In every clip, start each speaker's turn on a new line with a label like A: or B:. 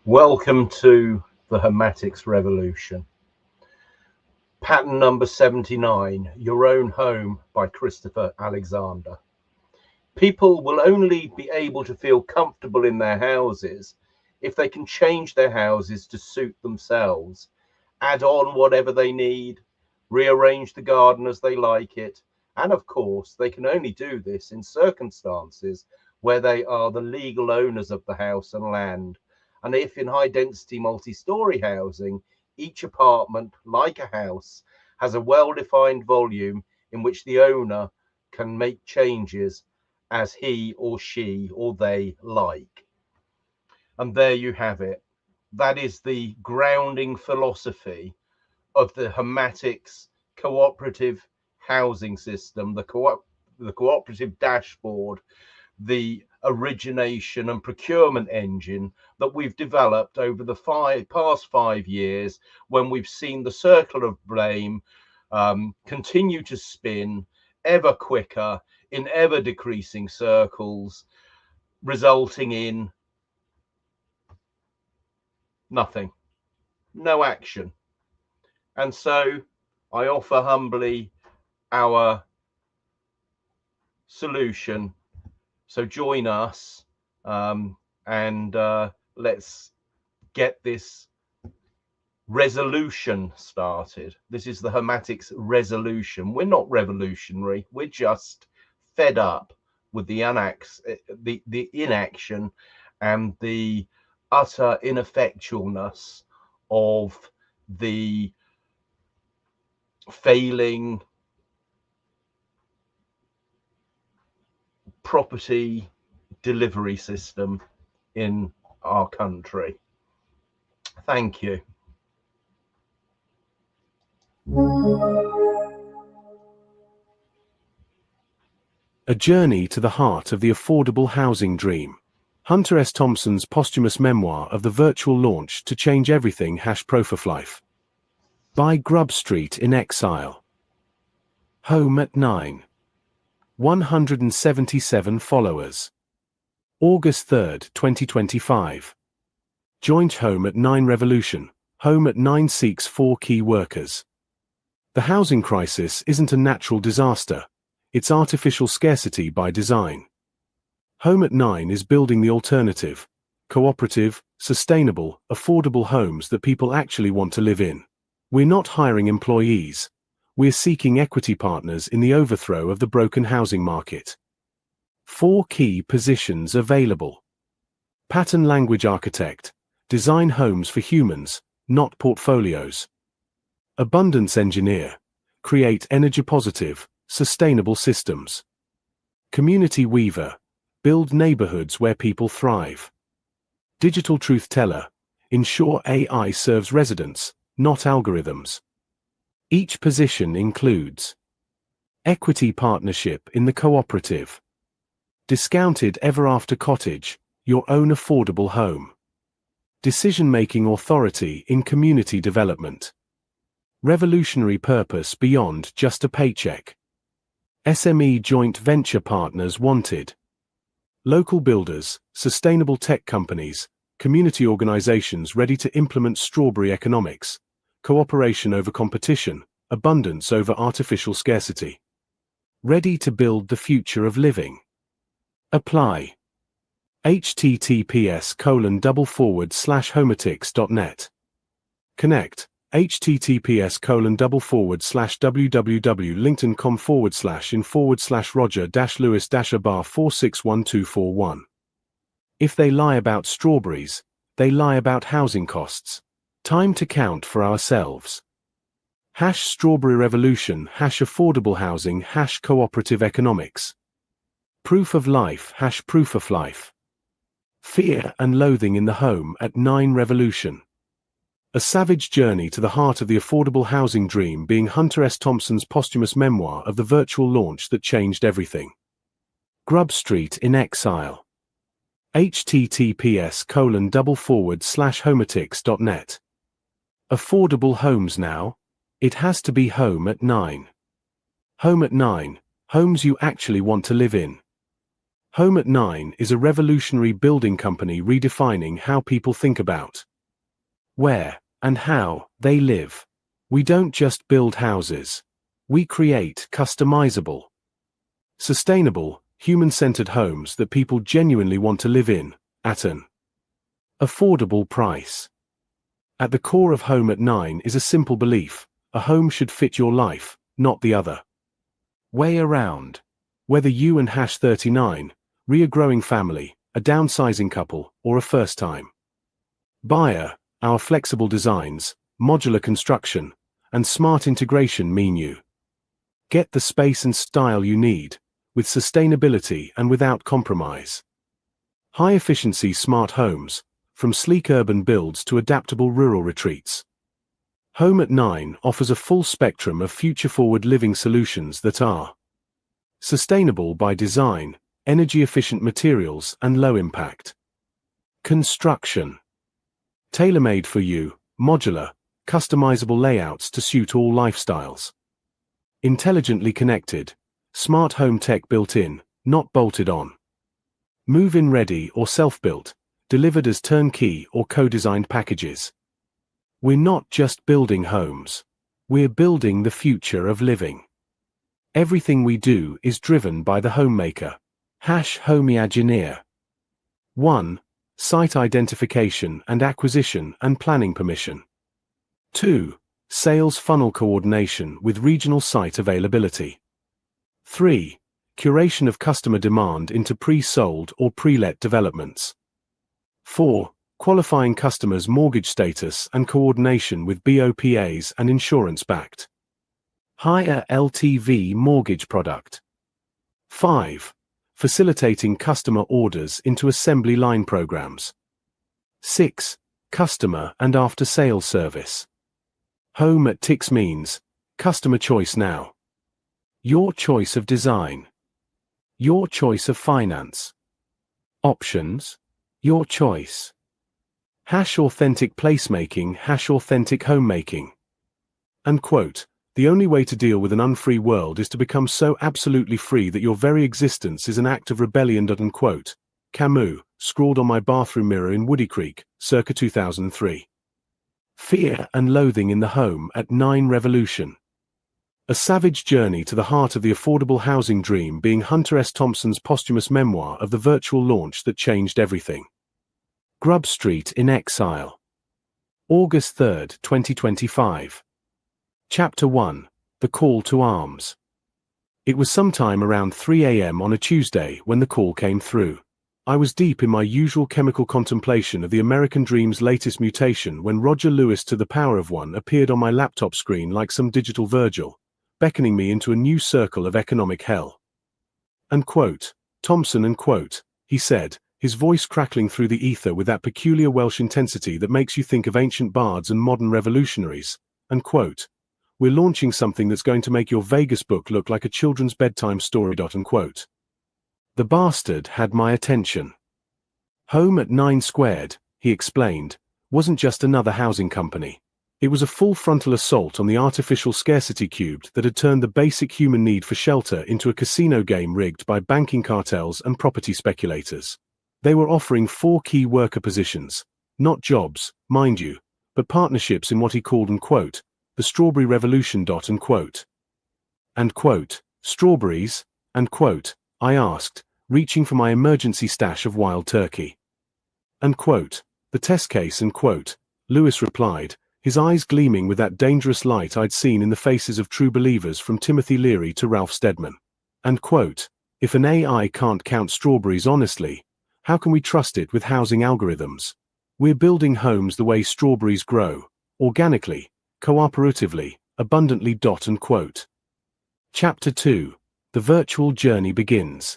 A: Welcome to the Hermetics Revolution. Pattern number 79, Your Own Home by Christopher Alexander. People will only be able to feel comfortable in their houses if they can change their houses to suit themselves, add on whatever they need, rearrange the garden as they like it, and of course they can only do this in circumstances where they are the legal owners of the house and land. And if in high density multi-story housing, each apartment, like a house, has a well-defined volume in which the owner can make changes as he or she or they like. And there you have it. That is the grounding philosophy of the Hermetics cooperative housing system, the cooperative dashboard, the origination and procurement engine that we've developed over the past 5 years, when we've seen the circle of blame continue to spin ever quicker in ever decreasing circles, resulting in nothing, no action. And so I offer humbly our solution. So join us and let's get this resolution started. This is the Hermetics resolution. We're not revolutionary. We're just fed up with the inaction and the utter ineffectualness of the failing property delivery system in our country. Thank you.
B: A Journey to the Heart of the Affordable Housing Dream. Hunter S. Thompson's posthumous memoir of the virtual launch to change everything #ProForLife. By Grub Street in Exile. Home at 9. 177 followers. August 3, 2025. Joint Home at 9 Revolution. Home at 9 seeks 4 key workers. The housing crisis isn't a natural disaster. It's artificial scarcity by design. Home at 9 is building the alternative, cooperative, sustainable, affordable homes that people actually want to live in. We're not hiring employees. We're seeking equity partners in the overthrow of the broken housing market. 4 key positions available. Pattern language architect. Design homes for humans, not portfolios. Abundance engineer. Create energy positive, sustainable systems. Community weaver. Build neighborhoods where people thrive. Digital truth teller. Ensure AI serves residents, not algorithms. Each position includes equity partnership in the cooperative. Discounted ever after cottage, your own affordable home. Decision-making authority in community development. Revolutionary purpose beyond just a paycheck. SME joint venture partners wanted. Local builders, sustainable tech companies, community organizations ready to implement strawberry economics, cooperation over competition, abundance over artificial scarcity. Ready to build the future of living. Apply. https://hometics.net. Connect. https://www.linkedin.com/in/Roger-Lewis-Abar461241. If they lie about strawberries, they lie about housing costs. Time to count for ourselves. #Strawberry Revolution, #affordable housing, #cooperative economics. Proof of life, #proof of life. Fear and loathing in the home at 9 Revolution. A savage journey to the heart of the affordable housing dream, being Hunter S. Thompson's posthumous memoir of the virtual launch that changed everything. Grub Street in Exile. https://hometics.net. Affordable homes now? It has to be home at 9. Home at 9, homes you actually want to live in. Home at 9 is a revolutionary building company redefining how people think about where and how they live. We don't just build houses. We create customizable, sustainable, human-centered homes that people genuinely want to live in, at an affordable price. At the core of Home at 9 is a simple belief: a home should fit your life, not the other way around. Whether you and #39, a growing family, a downsizing couple, or a first-time buyer, our flexible designs, modular construction, and smart integration mean you get the space and style you need, with sustainability and without compromise. High-efficiency smart homes, from sleek urban builds to adaptable rural retreats. Home at 9 offers a full spectrum of future-forward living solutions that are sustainable by design, energy-efficient materials, and low-impact construction. Tailor-made for you, modular, customizable layouts to suit all lifestyles. Intelligently connected, smart home tech built in, not bolted on. Move-in ready or self-built, delivered as turnkey or co-designed packages. We're not just building homes. We're building the future of living. Everything we do is driven by the homemaker. #Homeimagineer. 1. Site identification and acquisition and planning permission. 2. Sales funnel coordination with regional site availability. 3. Curation of customer demand into pre-sold or pre-let developments. 4. Qualifying customers' mortgage status and coordination with BOPAs and insurance-backed higher LTV mortgage product. 5. Facilitating customer orders into assembly line programs. 6. Customer and after-sales service. Home at 6 means customer choice now. Your choice of design. Your choice of finance. Options. Your choice. #authentic placemaking, #authentic homemaking. Unquote. The only way to deal with an unfree world is to become so absolutely free that your very existence is an act of rebellion. Unquote. Camus, scrawled on my bathroom mirror in Woody Creek, circa 2003. Fear and Loathing in the Home at 9 Revolution. A savage journey to the heart of the affordable housing dream being Hunter S. Thompson's posthumous memoir of the virtual launch that changed everything. Grub Street in Exile. August 3, 2025. Chapter 1. The Call to Arms. It was sometime around 3 a.m. on a Tuesday when the call came through. I was deep in my usual chemical contemplation of the American dream's latest mutation when Roger Lewis to the power of 1 appeared on my laptop screen like some digital Virgil, beckoning me into a new circle of economic hell. Unquote. Thompson, unquote, he said, his voice crackling through the ether with that peculiar Welsh intensity that makes you think of ancient bards and modern revolutionaries. Unquote. We're launching something that's going to make your Vegas book look like a children's bedtime story. Unquote. The bastard had my attention. Home at 9 Squared, he explained, wasn't just another housing company. It was a full frontal assault on the artificial scarcity cubed that had turned the basic human need for shelter into a casino game rigged by banking cartels and property speculators. They were offering 4 key worker positions, not jobs, mind you, but partnerships in what he called, unquote, the Strawberry Revolution. Unquote. And quote, strawberries, and quote, I asked, reaching for my emergency stash of wild turkey. Unquote. The test case, unquote, Lewis replied, his eyes gleaming with that dangerous light I'd seen in the faces of true believers from Timothy Leary to Ralph Steadman. Unquote. If an AI can't count strawberries honestly, how can we trust it with housing algorithms? We're building homes the way strawberries grow, organically, cooperatively, abundantly. Unquote. Chapter 2. The Virtual Journey Begins.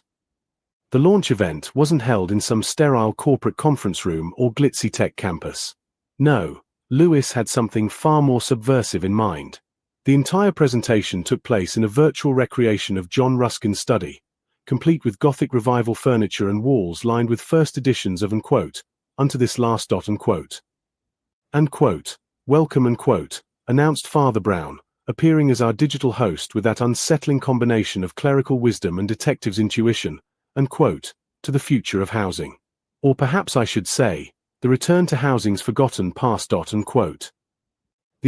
B: The launch event wasn't held in some sterile corporate conference room or glitzy tech campus. No, Lewis had something far more subversive in mind. The entire presentation took place in a virtual recreation of John Ruskin's study, complete with Gothic Revival furniture and walls lined with first editions of, unquote, Unto This Last. Unquote. Unquote. Welcome, unquote, announced Father Brown, appearing as our digital host with that unsettling combination of clerical wisdom and detective's intuition. Unquote. to the future of housing. Or perhaps I should say, the return to housing's forgotten past. The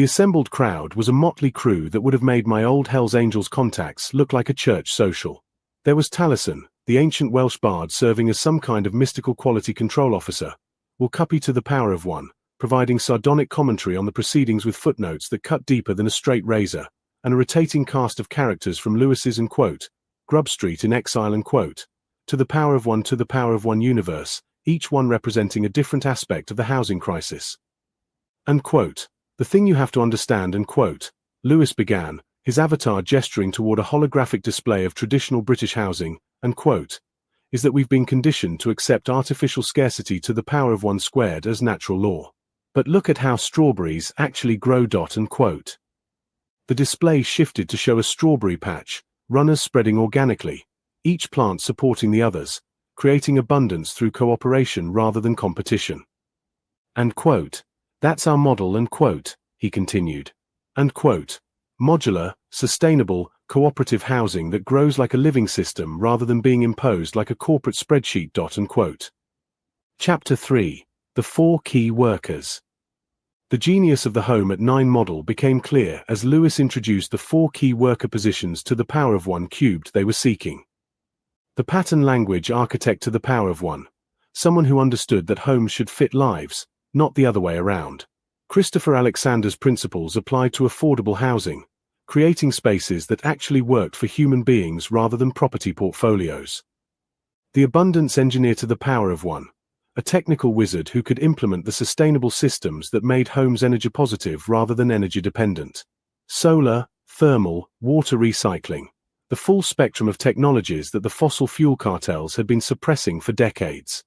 B: assembled crowd was a motley crew that would have made my old Hells Angels contacts look like a church social. There was Taliesin, the ancient Welsh bard serving as some kind of mystical quality control officer, Will Cuppy to the power of one, providing sardonic commentary on the proceedings with footnotes that cut deeper than a straight razor, and a rotating cast of characters from Lewis's Grub Street in Exile to the power of one universe, each one representing a different aspect of the housing crisis. The thing you have to understand, Lewis began, his avatar gesturing toward a holographic display of traditional British housing, is that we've been conditioned to accept artificial scarcity to the power of one squared as natural law. But look at how strawberries actually grow. The display shifted to show a strawberry patch, runners spreading organically, each plant supporting the others, creating abundance through cooperation rather than competition. That's our model, he continued. Modular, sustainable, cooperative housing that grows like a living system rather than being imposed like a corporate spreadsheet. Chapter 3. The 4 Key Workers. The genius of the Home at 9 model became clear as Lewis introduced the 4 key worker positions to the power of one cubed they were seeking. The pattern language architect to the power of one, someone who understood that homes should fit lives, not the other way around. Christopher Alexander's principles applied to affordable housing, creating spaces that actually worked for human beings rather than property portfolios. The abundance engineer to the power of one, a technical wizard who could implement the sustainable systems that made homes energy positive rather than energy dependent. Solar, thermal, water recycling, the full spectrum of technologies that the fossil fuel cartels had been suppressing for decades.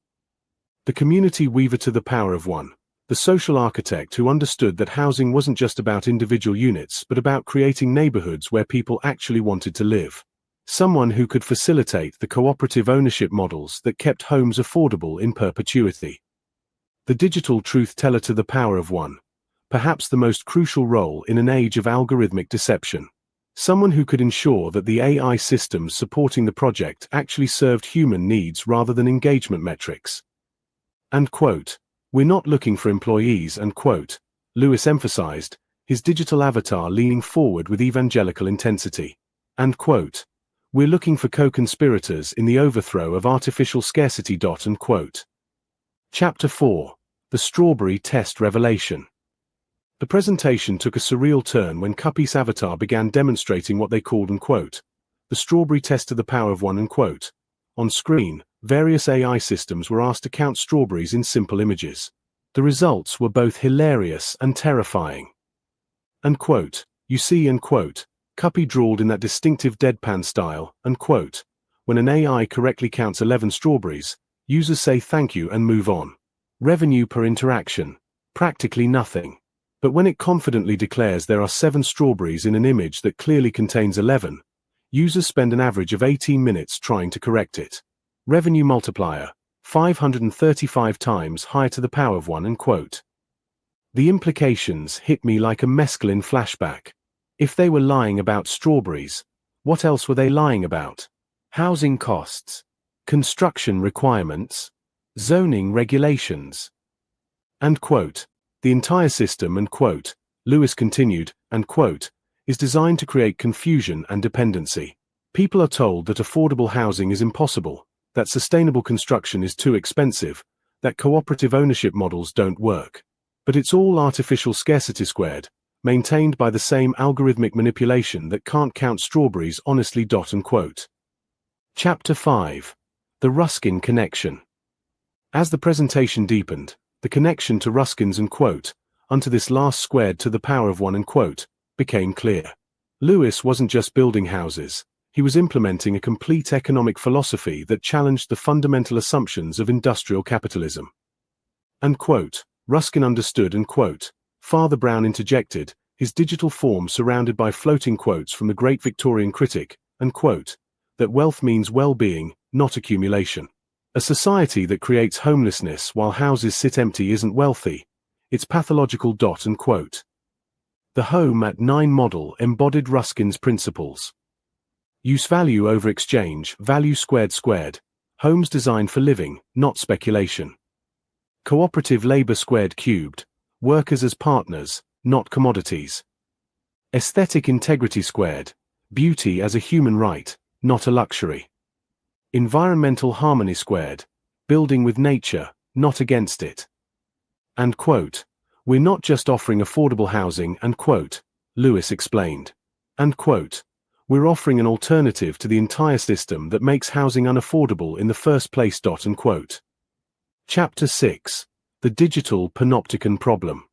B: The community weaver to the power of one, the social architect who understood that housing wasn't just about individual units but about creating neighborhoods where people actually wanted to live. Someone who could facilitate the cooperative ownership models that kept homes affordable in perpetuity. The digital truth teller to the power of one, perhaps the most crucial role in an age of algorithmic deception. Someone who could ensure that the AI systems supporting the project actually served human needs rather than engagement metrics. We're not looking for employees, Lewis emphasized, his digital avatar leaning forward with evangelical intensity. We're looking for co-conspirators in the overthrow of artificial scarcity. Chapter 4. The Strawberry Test Revelation. The presentation took a surreal turn when Cuppy's avatar began demonstrating what they called, the strawberry test to the power of one, On screen, various AI systems were asked to count strawberries in simple images. The results were both hilarious and terrifying. You see, Cuppy drawled in that distinctive deadpan style, when an AI correctly counts 11 strawberries, users say thank you and move on. Revenue per interaction, practically nothing. But when it confidently declares there are 7 strawberries in an image that clearly contains 11, users spend an average of 18 minutes trying to correct it. Revenue multiplier, 535 times higher to the power of one, The implications hit me like a mescaline flashback. If they were lying about strawberries, what else were they lying about? Housing costs, construction requirements, zoning regulations. The entire system, Lewis continued, is designed to create confusion and dependency. People are told that affordable housing is impossible, that sustainable construction is too expensive, that cooperative ownership models don't work. But it's all artificial scarcity squared, maintained by the same algorithmic manipulation that can't count strawberries honestly. Chapter 5. The Ruskin Connection. As the presentation deepened, the connection to Ruskin's unto this last squared to the power of one became clear. Lewis wasn't just building houses, he was implementing a complete economic philosophy that challenged the fundamental assumptions of industrial capitalism. Ruskin understood, Father Brown interjected, his digital form surrounded by floating quotes from the great Victorian critic, that wealth means well-being, not accumulation. A society that creates homelessness while houses sit empty isn't wealthy, it's pathological. The Home at 9 model embodied Ruskin's principles. Use value over exchange, value squared. homes designed for living, not speculation. Cooperative labor squared cubed, workers as partners, not commodities. Aesthetic integrity squared, beauty as a human right, not a luxury. Environmental harmony squared, building with nature, not against it. And quote, we're not just offering affordable housing, and quote, Lewis explained. And quote, we're offering an alternative to the entire system that makes housing unaffordable in the first place. And quote. Chapter 6. The Digital Panopticon Problem.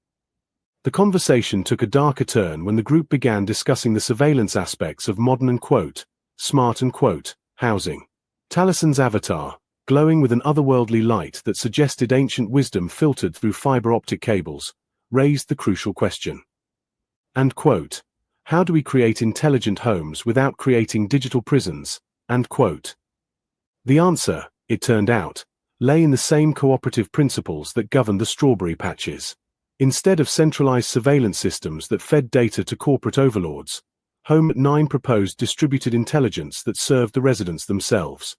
B: The conversation took a darker turn when the group began discussing the surveillance aspects of modern and quote, smart and quote, housing. Talison's avatar, glowing with an otherworldly light that suggested ancient wisdom filtered through fiber optic cables, raised the crucial question. And quote, how do we create intelligent homes without creating digital prisons? And quote. The answer, it turned out, lay in the same cooperative principles that governed the strawberry patches. Instead of centralized surveillance systems that fed data to corporate overlords, Home at 9 proposed distributed intelligence that served the residents themselves.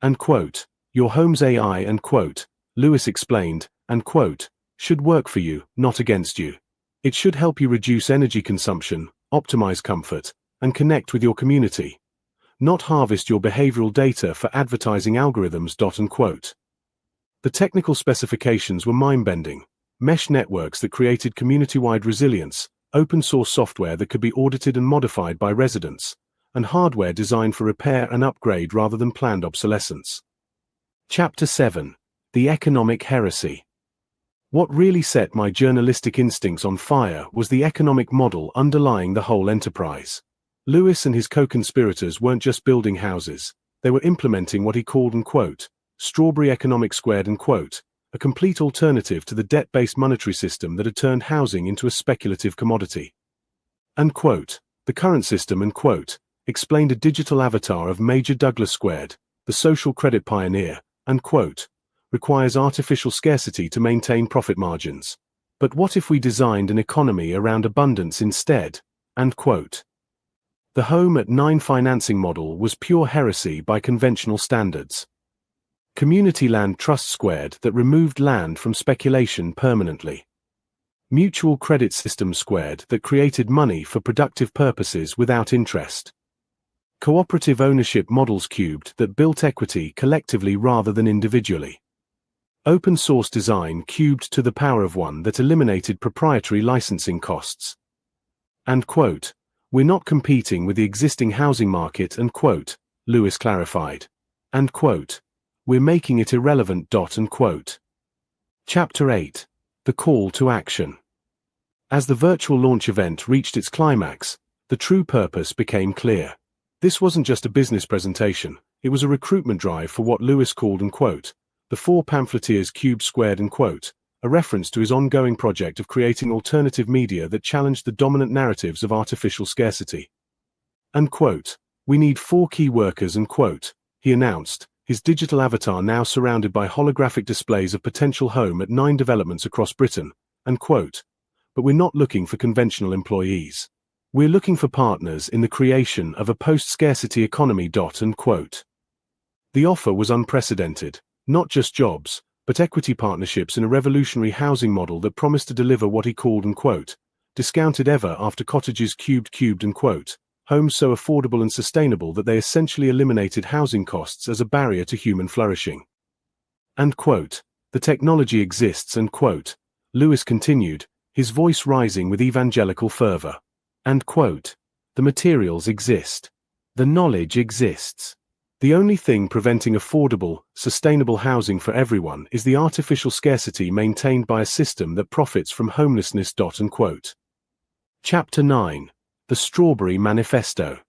B: And quote, your home's AI, and quote, Lewis explained, and quote, should work for you, not against you. It should help you reduce energy consumption, optimize comfort, and connect with your community, not harvest your behavioral data for advertising algorithms. And quote. The technical specifications were mind-bending. Mesh networks that created community-wide resilience, open-source software that could be audited and modified by residents, and hardware designed for repair and upgrade rather than planned obsolescence. Chapter 7. The Economic Heresy. What really set my journalistic instincts on fire was the economic model underlying the whole enterprise. Lewis and his co-conspirators weren't just building houses, they were implementing what he called, and quote, strawberry economic squared, and quote, a complete alternative to the debt-based monetary system that had turned housing into a speculative commodity. And quote, the current system, and quote, explained a digital avatar of Major Douglas Squared, the social credit pioneer, and quote, requires artificial scarcity to maintain profit margins. But what if we designed an economy around abundance instead? And quote. The Home at 9 financing model was pure heresy by conventional standards. Community land trust squared that removed land from speculation permanently. Mutual credit system squared that created money for productive purposes without interest. Cooperative ownership models cubed that built equity collectively rather than individually. Open source design cubed to the power of 1 that eliminated proprietary licensing costs. And quote, we're not competing with the existing housing market, and quote, Lewis clarified. And quote, we're making it irrelevant. And quote. Chapter 8. The Call to Action. As the virtual launch event reached its climax, the true purpose became clear. This wasn't just a business presentation, it was a recruitment drive for what Lewis called, and quote, the 4 pamphleteers cubed squared, and quote, a reference to his ongoing project of creating alternative media that challenged the dominant narratives of artificial scarcity. And quote, we need 4 key workers, and quote, he announced, his digital avatar now surrounded by holographic displays of potential Home at 9 developments across Britain, and quote, but we're not looking for conventional employees. We're looking for partners in the creation of a post-scarcity economy. And quote. The offer was unprecedented, not just jobs, but equity partnerships in a revolutionary housing model that promised to deliver what he called, and quote, discounted ever after cottages cubed, and quote, homes so affordable and sustainable that they essentially eliminated housing costs as a barrier to human flourishing. And quote, the technology exists, and quote, Lewis continued, his voice rising with evangelical fervor. And quote, the materials exist. The knowledge exists. The only thing preventing affordable, sustainable housing for everyone is the artificial scarcity maintained by a system that profits from homelessness. And quote. Chapter 9. The Strawberry Manifesto.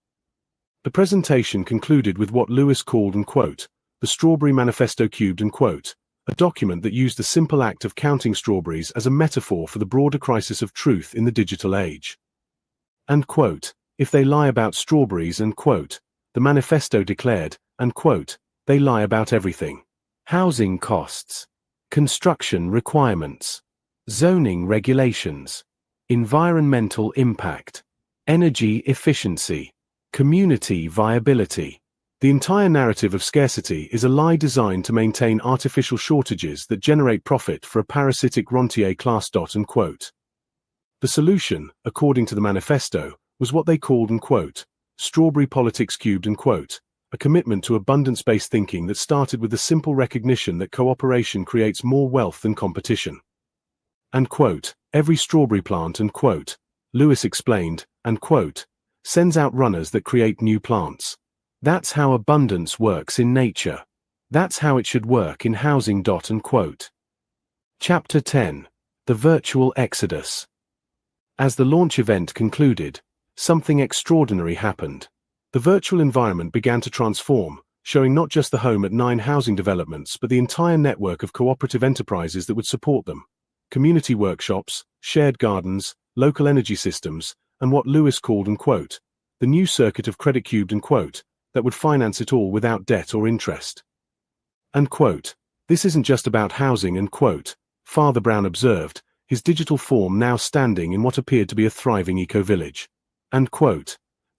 B: The presentation concluded with what Lewis called, and quote, the Strawberry Manifesto cubed, and quote, a document that used the simple act of counting strawberries as a metaphor for the broader crisis of truth in the digital age. And quote, if they lie about strawberries, and quote, the manifesto declared, and quote, they lie about everything. Housing costs, construction requirements, zoning regulations, environmental impact, energy efficiency, community viability. The entire narrative of scarcity is a lie designed to maintain artificial shortages that generate profit for a parasitic rentier class. The solution, according to the manifesto, was what they called strawberry politics cubed, a commitment to abundance-based thinking that started with the simple recognition that cooperation creates more wealth than competition. Every strawberry plant, Lewis explained, sends out runners that create new plants. That's how abundance works in nature. That's how it should work in housing. Chapter 10. The Virtual Exodus. As the launch event concluded, something extraordinary happened. The virtual environment began to transform, showing not just the Home at 9 housing developments but the entire network of cooperative enterprises that would support them. Community workshops, shared gardens, local energy systems, and what Lewis called the new circuit of credit cubed that would finance it all without debt or interest. This isn't just about housing, Father Brown observed, his digital form now standing in what appeared to be a thriving eco-village.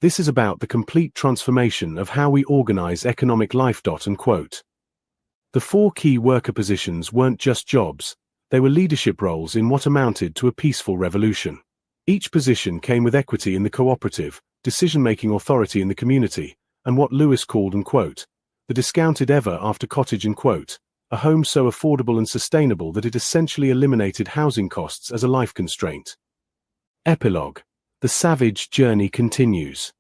B: This is about the complete transformation of how we organize economic life. The 4 key worker positions weren't just jobs, they were leadership roles in what amounted to a peaceful revolution. Each position came with equity in the cooperative, decision-making authority in the community, and what Lewis called, the discounted ever-after cottage, a home so affordable and sustainable that it essentially eliminated housing costs as a life constraint. Epilogue. The savage journey continues.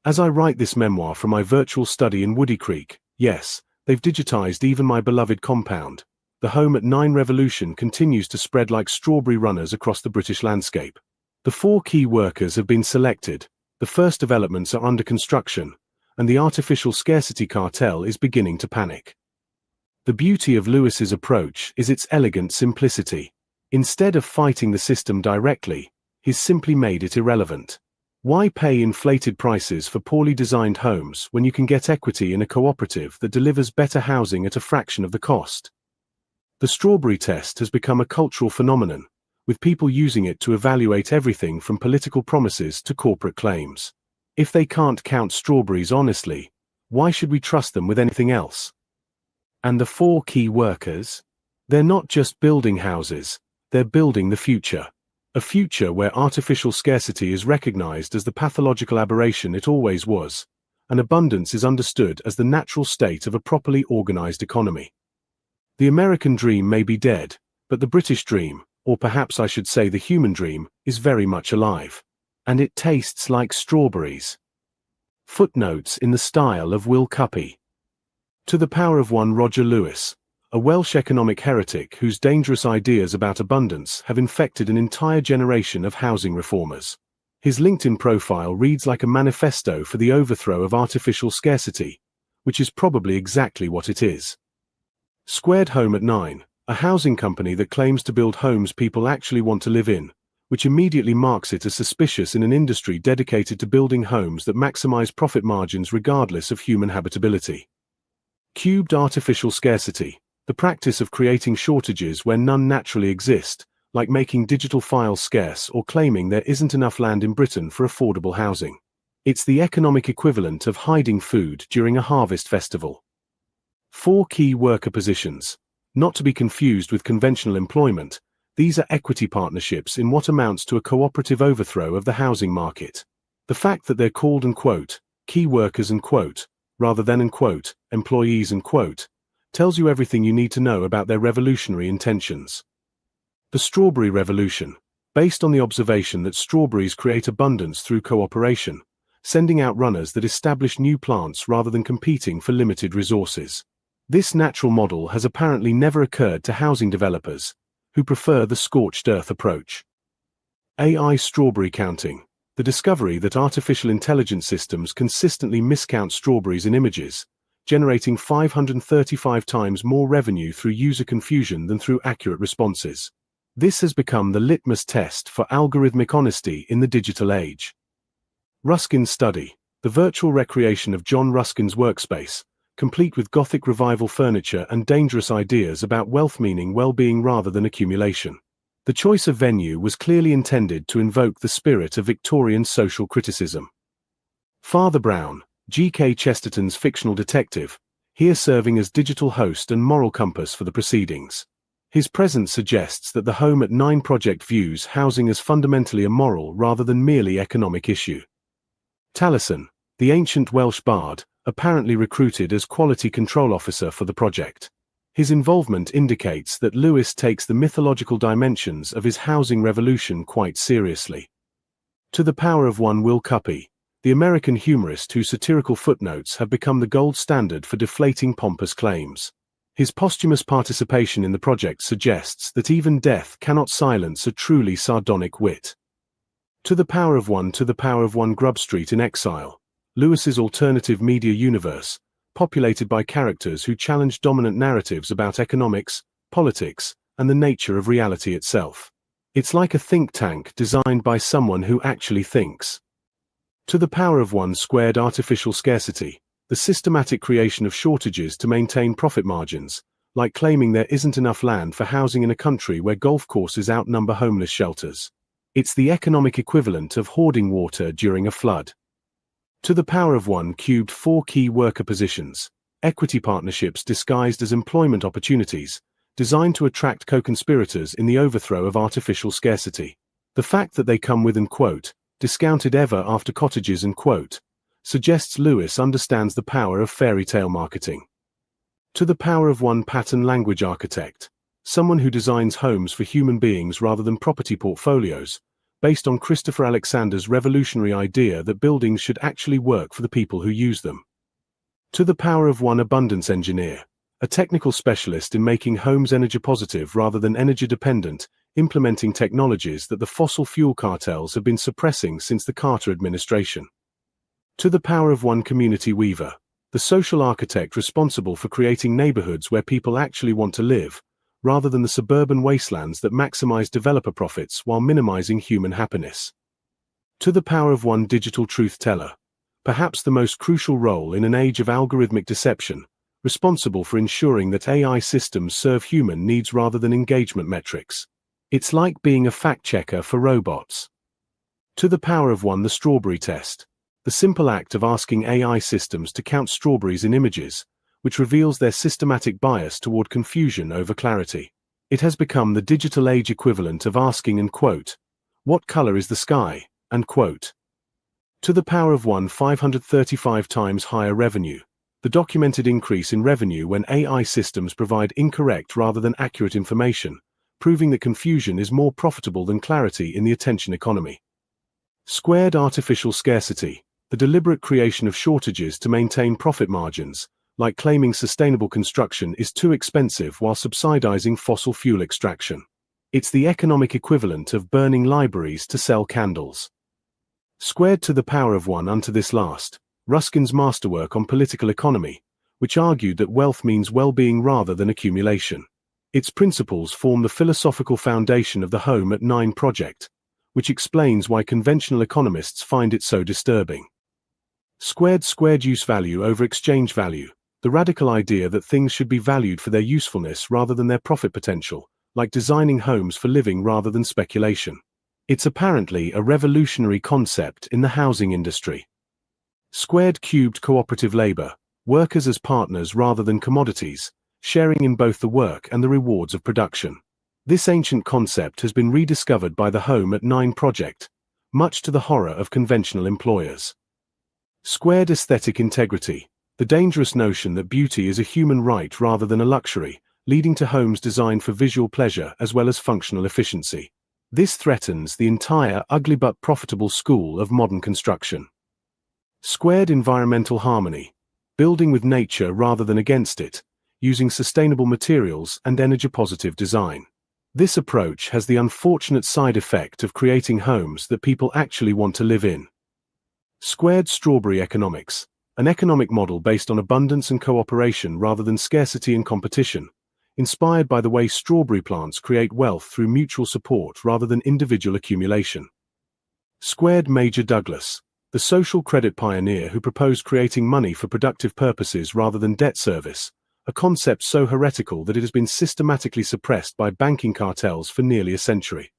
B: As I write this memoir from my virtual study in Woody Creek, yes, they've digitized even my beloved compound. The Home at 9 revolution continues to spread like strawberry runners across the British landscape. The 4 key workers have been selected, the first developments are under construction, and the artificial scarcity cartel is beginning to panic. The beauty of Lewis's approach is its elegant simplicity. Instead of fighting the system directly, he's simply made it irrelevant. Why pay inflated prices for poorly designed homes when you can get equity in a cooperative that delivers better housing at a fraction of the cost? The strawberry test has become a cultural phenomenon, with people using it to evaluate everything from political promises to corporate claims. If they can't count strawberries honestly, why should we trust them with anything else? And the 4 key workers? They're not just building houses, they're building the future. A future where artificial scarcity is recognized as the pathological aberration it always was, and abundance is understood as the natural state of a properly organized economy. The American dream may be dead, but the British dream, or perhaps I should say the human dream, is very much alive. And it tastes like strawberries. Footnotes in the style of Will Cuppy. To the power of one Roger Lewis, a Welsh economic heretic whose dangerous ideas about abundance have infected an entire generation of housing reformers. His LinkedIn profile reads like a manifesto for the overthrow of artificial scarcity, which is probably exactly what it is. Squared Home at 9, a housing company that claims to build homes people actually want to live in, which immediately marks it as suspicious in an industry dedicated to building homes that maximize profit margins regardless of human habitability. Cubed artificial scarcity, the practice of creating shortages where none naturally exist, like making digital files scarce or claiming there isn't enough land in Britain for affordable housing. It's the economic equivalent of hiding food during a harvest festival. 4 key worker positions. Not to be confused with conventional employment, these are equity partnerships in what amounts to a cooperative overthrow of the housing market. The fact that they're called key workers rather than employees tells you everything you need to know about their revolutionary intentions. The Strawberry Revolution, based on the observation that strawberries create abundance through cooperation, sending out runners that establish new plants rather than competing for limited resources. This natural model has apparently never occurred to housing developers, who prefer the scorched earth approach. AI strawberry counting, the discovery that artificial intelligence systems consistently miscount strawberries in images, generating 535 times more revenue through user confusion than through accurate responses. This has become the litmus test for algorithmic honesty in the digital age. Ruskin's study, the virtual recreation of John Ruskin's workspace, complete with Gothic revival furniture and dangerous ideas about wealth meaning well-being rather than accumulation. The choice of venue was clearly intended to invoke the spirit of Victorian social criticism. Father Brown, G.K. Chesterton's fictional detective, here serving as digital host and moral compass for the proceedings. His presence suggests that the Home at 9 project views housing as fundamentally a moral rather than merely economic issue. Taliesin, the ancient Welsh bard, apparently recruited as quality control officer for the project. His involvement indicates that Lewis takes the mythological dimensions of his housing revolution quite seriously. To the Power of One Will Cuppy, the American humorist whose satirical footnotes have become the gold standard for deflating pompous claims. His posthumous participation in the project suggests that even death cannot silence a truly sardonic wit. To the Power of One Grub Street in Exile, Lewis's alternative media universe, populated by characters who challenge dominant narratives about economics, politics, and the nature of reality itself. It's like a think tank designed by someone who actually thinks. To the Power of One Squared Artificial Scarcity, the systematic creation of shortages to maintain profit margins, like claiming there isn't enough land for housing in a country where golf courses outnumber homeless shelters. It's the economic equivalent of hoarding water during a flood. To the Power of One Cubed 4 key worker positions, equity partnerships disguised as employment opportunities, designed to attract co-conspirators in the overthrow of artificial scarcity. The fact that they come with an quote, discounted ever after cottages and quote, suggests Lewis understands the power of fairy tale marketing. To the Power of One Pattern Language Architect, someone who designs homes for human beings rather than property portfolios, based on Christopher Alexander's revolutionary idea that buildings should actually work for the people who use them. To the Power of One Abundance Engineer, a technical specialist in making homes energy positive rather than energy dependent, implementing technologies that the fossil fuel cartels have been suppressing since the Carter administration. To the Power of One Community Weaver, the social architect responsible for creating neighborhoods where people actually want to live, rather than the suburban wastelands that maximize developer profits while minimizing human happiness. To the Power of One Digital Truth Teller, perhaps the most crucial role in an age of algorithmic deception, responsible for ensuring that AI systems serve human needs rather than engagement metrics. It's like being a fact-checker for robots. To the Power of One The Strawberry Test, the simple act of asking AI systems to count strawberries in images, which reveals their systematic bias toward confusion over clarity. It has become the digital age equivalent of asking and quote, what color is the sky, and quote. To the Power of One 535 times higher revenue, the documented increase in revenue when AI systems provide incorrect rather than accurate information, proving that confusion is more profitable than clarity in the attention economy. Squared Artificial Scarcity, the deliberate creation of shortages to maintain profit margins, like claiming sustainable construction is too expensive while subsidizing fossil fuel extraction. It's the economic equivalent of burning libraries to sell candles. Squared to the Power of One unto this last, Ruskin's masterwork on political economy, which argued that wealth means well-being rather than accumulation. Its principles form the philosophical foundation of the Home at 9 project, which explains why conventional economists find it so disturbing. Squared use value over exchange value, the radical idea that things should be valued for their usefulness rather than their profit potential, like designing homes for living rather than speculation. It's apparently a revolutionary concept in the housing industry. Squared cubed cooperative labor, workers as partners rather than commodities, sharing in both the work and the rewards of production. This ancient concept has been rediscovered by the Home at 9 project, much to the horror of conventional employers. Squared aesthetic integrity, the dangerous notion that beauty is a human right rather than a luxury, leading to homes designed for visual pleasure as well as functional efficiency. This threatens the entire ugly but profitable school of modern construction. Squared environmental harmony, building with nature rather than against it, using sustainable materials and energy-positive design. This approach has the unfortunate side effect of creating homes that people actually want to live in. Squared strawberry economics, an economic model based on abundance and cooperation rather than scarcity and competition, inspired by the way strawberry plants create wealth through mutual support rather than individual accumulation. Squared Major Douglas, the social credit pioneer who proposed creating money for productive purposes rather than debt service, a concept so heretical that it has been systematically suppressed by banking cartels for nearly a century.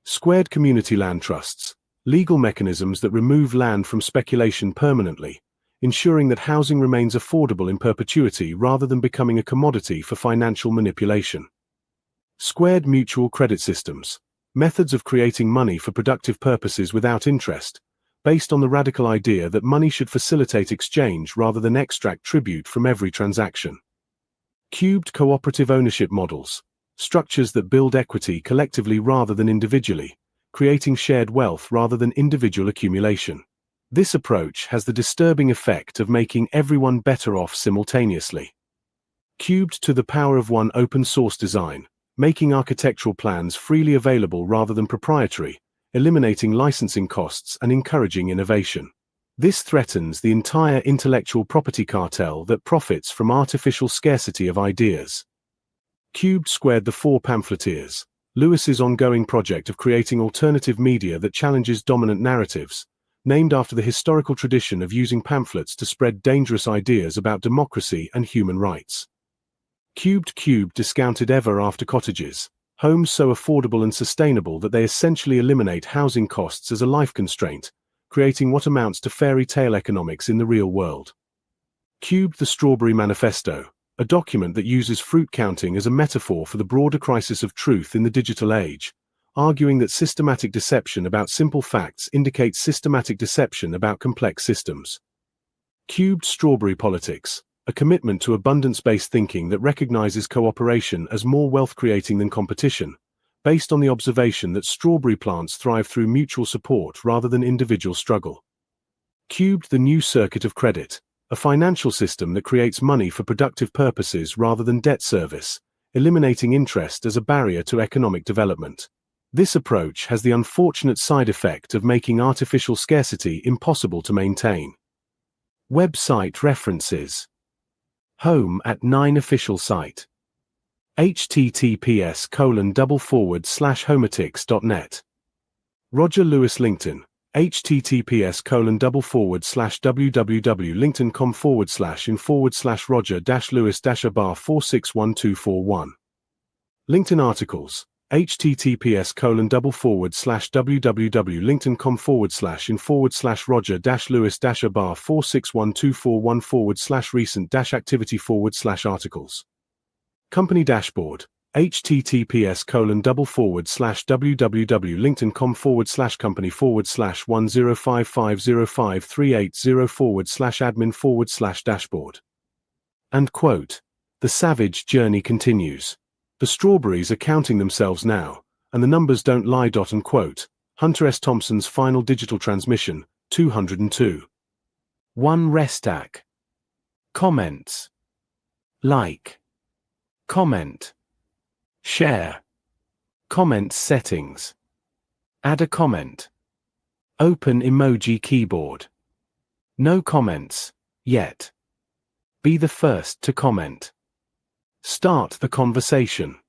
B: Squared community land trusts, legal mechanisms that remove land from speculation permanently, ensuring that housing remains affordable in perpetuity rather than becoming a commodity for financial manipulation. Squared mutual credit systems, methods of creating money for productive purposes without interest, based on the radical idea that money should facilitate exchange rather than extract tribute from every transaction. Cubed cooperative ownership models, structures that build equity collectively rather than individually, creating shared wealth rather than individual accumulation. This approach has the disturbing effect of making everyone better off simultaneously. Cubed to the power of one open source design, making architectural plans freely available rather than proprietary, eliminating licensing costs and encouraging innovation. This threatens the entire intellectual property cartel that profits from artificial scarcity of ideas. Cubed squared the four pamphleteers, Lewis's ongoing project of creating alternative media that challenges dominant narratives, named after the historical tradition of using pamphlets to spread dangerous ideas about democracy and human rights. Cubed discounted ever after cottages, homes so affordable and sustainable that they essentially eliminate housing costs as a life constraint, creating what amounts to fairy tale economics in the real world. Cubed the Strawberry Manifesto, a document that uses fruit counting as a metaphor for the broader crisis of truth in the digital age, arguing that systematic deception about simple facts indicates systematic deception about complex systems. Cubed Strawberry Politics, a commitment to abundance-based thinking that recognizes cooperation as more wealth-creating than competition, based on the observation that strawberry plants thrive through mutual support rather than individual struggle. Cubed the New Circuit of Credit, a financial system that creates money for productive purposes rather than debt service, eliminating interest as a barrier to economic development. This approach has the unfortunate side effect of making artificial scarcity impossible to maintain. Website references. Home at 9 official site. https://homatics.net. Roger Lewis LinkedIn, https://www.linkedin.com/in/Roger-Lewis-abar461241. LinkedIn articles, https://www.linkedin.com/in/Roger-Lewis-abar461241/recent-activity/articles. Company dashboard, https://www.linkedin.com/company/105505380/admin/dashboard. And quote, "The savage journey continues. The strawberries are counting themselves now, and the numbers don't lie." Unquote. Hunter S. Thompson's Final Digital Transmission, 202. 1 Restack. Comments. Like. Comment. Share. Comments settings. Add a comment. Open emoji keyboard. No comments, yet. Be the first to comment. Start the conversation.